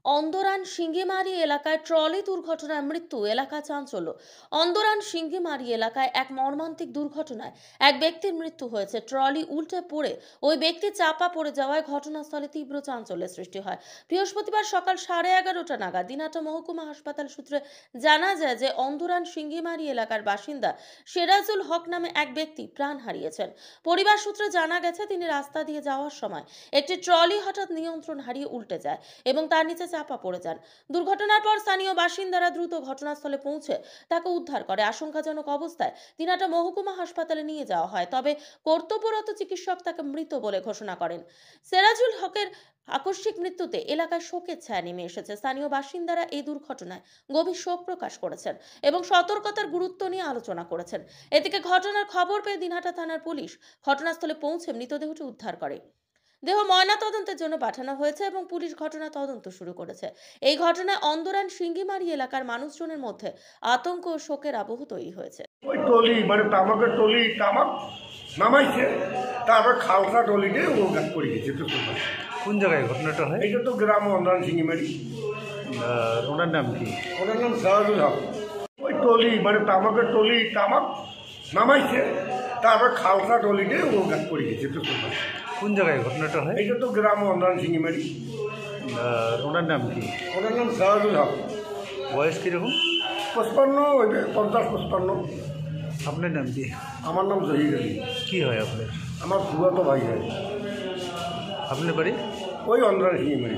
অন্দরান সিঙ্গিমারি এলাকায় ট্রলি দুর্ঘটনায় মৃত্যু, এলাকা চাঞ্চল্য। অন্দরান সিঙ্গিমারি এলাকায় এক মর্মান্তিক দুর্ঘটনায় এক ব্যক্তির মৃত্যু হয়েছে। ট্রলি উল্টে পড়ে ওই ব্যক্তি চাপা পড়ে যাওয়ায় ঘটনাস্থলে তীব্র চাঞ্চল্যের সৃষ্টি হয়। বৃহস্পতিবার সকাল 11:30 নাগাদ দিনহাটা মহকুমা হাসপাতাল সূত্রে জানা যায় যে অন্দরান সিঙ্গিমারি এলাকার বাসিন্দা সেরাজুল হক নামে এক ব্যক্তি প্রাণ হারিয়েছেন। পরিবার সূত্রে জানা গেছে তিনি রাস্তা দিয়ে যাওয়ার সময় একটি ট্রলি হঠাৎ নিয়ন্ত্রণ হারিয়ে উল্টে যায় এবং তার নিচে চাপা পড়ে যান। দুর্ঘটনার পর স্থানীয় বাসিন্দারা দ্রুত ঘটনাস্থলে পৌঁছে তাকে উদ্ধার করে আশঙ্কাজনক অবস্থায় দিনহাটা মহকুমা হাসপাতালে নিয়ে যাওয়া হয়। তবে কর্তব্যরত চিকিৎসক তাকে মৃত বলে ঘোষণা করেন। সেরাজুল হকের আকস্মিক মৃত্যুতে এলাকায় শোকের ছায়া নেমে এসেছে। স্থানীয় বাসিন্দারা এই দুর্ঘটনায় গভীর শোক প্রকাশ করেছেন এবং সতর্কতার গুরুত্ব নিয়ে আলোচনা করেছেন। এদিকে ঘটনার খবর পেয়ে দিনহাটা থানার পুলিশ ঘটনাস্থলে পৌঁছে মৃতদেহটি উদ্ধার করে। দেহ ময়নাতদন্তের জন্য পাঠানো হয়েছে এবং পুলিশ ঘটনা তদন্ত শুরু করেছে। এই ঘটনায় অন্দরান সিঙ্গিমারি এলাকার মানুষজনের মধ্যে আতঙ্ক ও শোকের আবহ তৈরি হয়েছে। ওই টলি মানে তামাকের টলি তামাক নামাইছে, তারপর খালসা টলিতে ও গাছ পড়ে গেছে। তো কোন জায়গায় ঘটনাটা হয়? এইটা তো গ্রাম অন্দরান সিঙ্গিমারি। ওনার নাম কি? ওনার নাম সেরাজুল হক। ওই টলি মানে তামাকের টলি তামাক নামাইছে, তারপর খালসা টলিতে ও গাছ পড়ে গেছে। তো কোন জায়গায় ঘটনাটা হয়? এইটা তো গ্রাম অন্দরান সিঙ্গিমারি। ওনার নাম কি? ওনার নাম সেরাজুল হক। বয়স কিরকম? 55, 50-55। আপনার নাম কি? আমার নাম জহির আলী। কি হয় আপনার? আমার ফুয়াতো ভাই হয়। আপনার বাড়ি? ওই অন্দরান সিঙ্গিমারি।